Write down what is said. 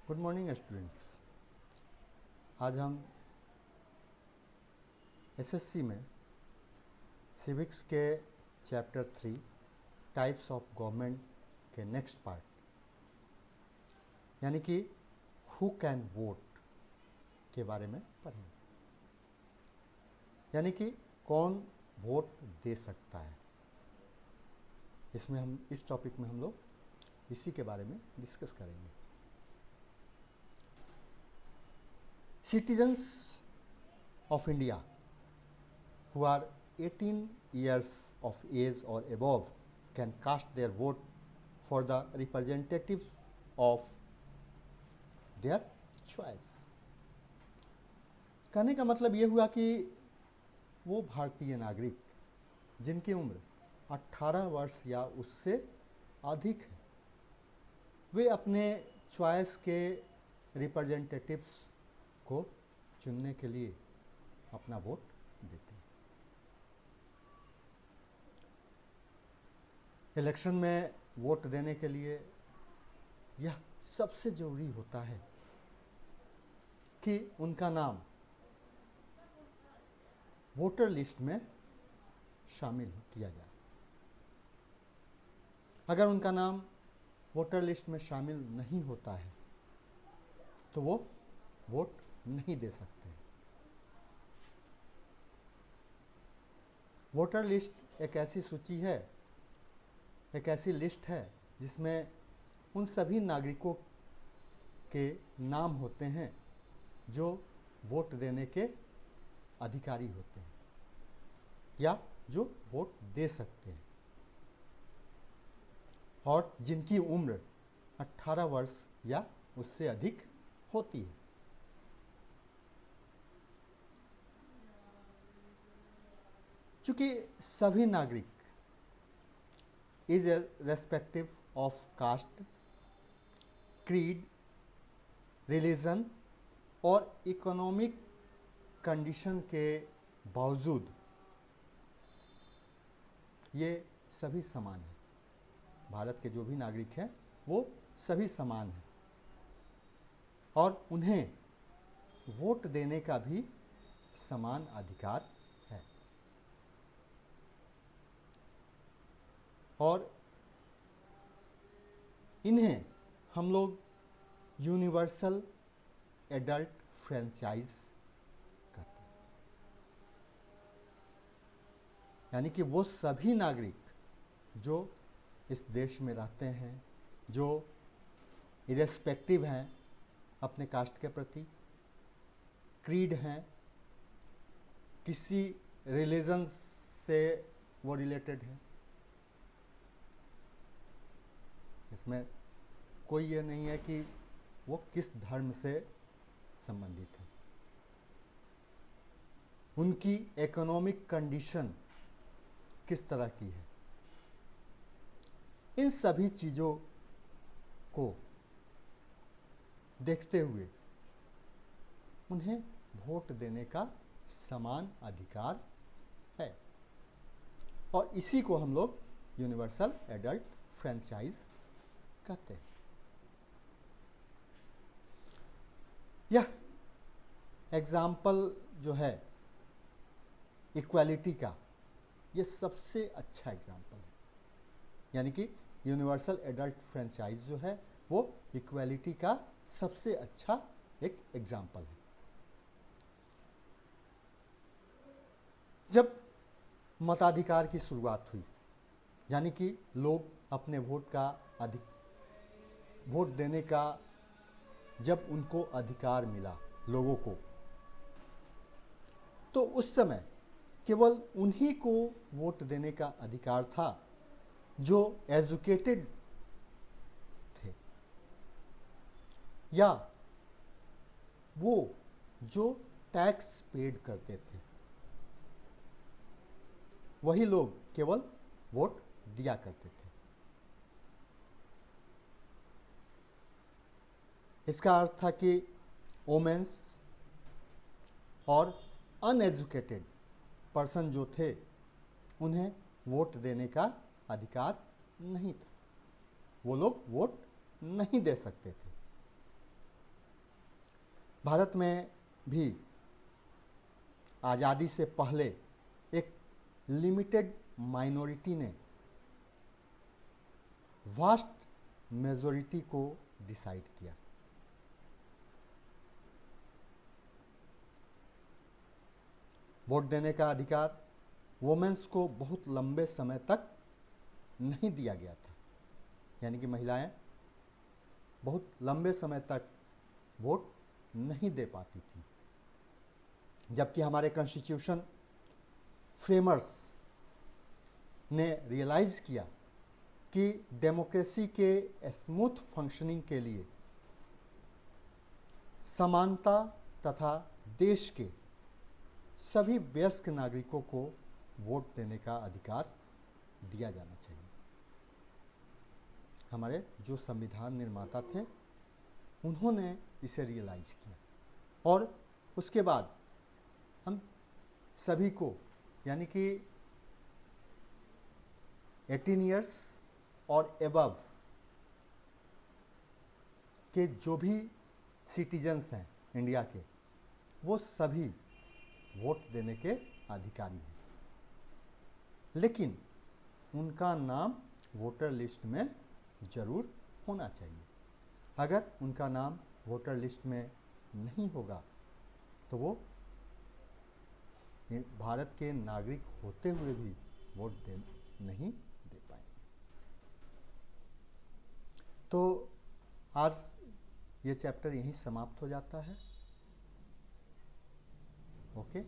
Good morning students. आज हम SSC में सिविक्स के चैप्टर 3 टाइप्स ऑफ गवर्नमेंट के नेक्स्ट पार्ट यानी कि हु कैन वोट के बारे में पढ़ेंगे। यानी कि कौन वोट दे सकता है। इस टॉपिक में हम लोग इसी के बारे में डिस्कस करेंगे। Citizens of India who are 18 years of age or above can cast their vote for the representatives of their choice। कहने का मतलब ये हुआ कि वो भारतीय नागरिक जिनकी उम्र 18 वर्ष या उससे अधिक है वे अपने चॉइस के रिप्रेजेंटेटिव्स को चुनने के लिए अपना वोट देते हैं। इलेक्शन में वोट देने के लिए यह सबसे ज़रूरी होता है कि उनका नाम वोटर लिस्ट में शामिल किया जाए। अगर उनका नाम वोटर लिस्ट में शामिल नहीं होता है तो वो वोट नहीं दे सकते। वोटर लिस्ट एक ऐसी सूची है, एक ऐसी लिस्ट है जिसमें उन सभी नागरिकों के नाम होते हैं जो वोट देने के अधिकारी होते हैं या जो वोट दे सकते हैं और जिनकी उम्र 18 वर्ष या उससे अधिक होती है। चूँकि सभी नागरिक irrespective of caste, creed, religion और इकोनॉमिक कंडीशन के बावजूद ये सभी समान हैं। भारत के जो भी नागरिक हैं वो सभी समान हैं और उन्हें वोट देने का भी समान अधिकार है। और इन्हें हम लोग यूनिवर्सल एडल्ट फ्रेंचाइज कहते हैं। यानी कि वो सभी नागरिक जो इस देश में रहते हैं, जो इरेस्पेक्टिव हैं अपने कास्ट के प्रति, क्रीड हैं, किसी रिलीजन से वो रिलेटेड है। इसमें कोई ये नहीं है कि वो किस धर्म से संबंधित है। उनकी इकोनॉमिक कंडीशन किस तरह की है, इन सभी चीज़ों को देखते हुए उन्हें वोट देने का समान अधिकार है और इसी को हम लोग यूनिवर्सल एडल्ट फ्रेंचाइज कहते हैं। यह एग्जाम्पल जो है इक्वालिटी का, ये सबसे अच्छा एग्जाम्पल है। यानी कि यूनिवर्सल एडल्ट फ्रेंचाइज जो है वो इक्वालिटी का सबसे अच्छा एक एग्जाम्पल है। जब मताधिकार की शुरुआत हुई, यानी कि लोग अपने वोट देने का जब उनको अधिकार मिला लोगों को, तो उस समय केवल उन्हीं को वोट देने का अधिकार था जो एजुकेटेड थे या वो जो टैक्स पेड करते थे, वही लोग केवल वोट दिया करते थे। इसका अर्थ था कि वोमेन्स और अनएजुकेटेड पर्सन जो थे उन्हें वोट देने का अधिकार नहीं था, वो लोग वोट नहीं दे सकते थे। भारत में भी आज़ादी से पहले एक लिमिटेड माइनॉरिटी ने वास्ट मेजॉरिटी को डिसाइड किया। वोट देने का अधिकार वोमेन्स को बहुत लंबे समय तक नहीं दिया गया था, यानी कि महिलाएं बहुत लंबे समय तक वोट नहीं दे पाती थी। जबकि हमारे कॉन्स्टिट्यूशन फ्रेमर्स ने रियलाइज़ किया कि डेमोक्रेसी के स्मूथ फंक्शनिंग के लिए समानता तथा देश के सभी वयस्क नागरिकों को वोट देने का अधिकार दिया जाना चाहिए। हमारे जो संविधान निर्माता थे उन्होंने इसे रियलाइज़ किया और उसके बाद हम सभी को, यानी कि 18 ईयर्स और एबव के जो भी सिटीजन्स हैं इंडिया के, वो सभी वोट देने के अधिकारी हैं, लेकिन उनका नाम वोटर लिस्ट में ज़रूर होना चाहिए। अगर उनका नाम वोटर लिस्ट में नहीं होगा तो वो भारत के नागरिक होते हुए भी वोट नहीं दे पाएंगे। तो आज ये चैप्टर यहीं समाप्त हो जाता है। ओके।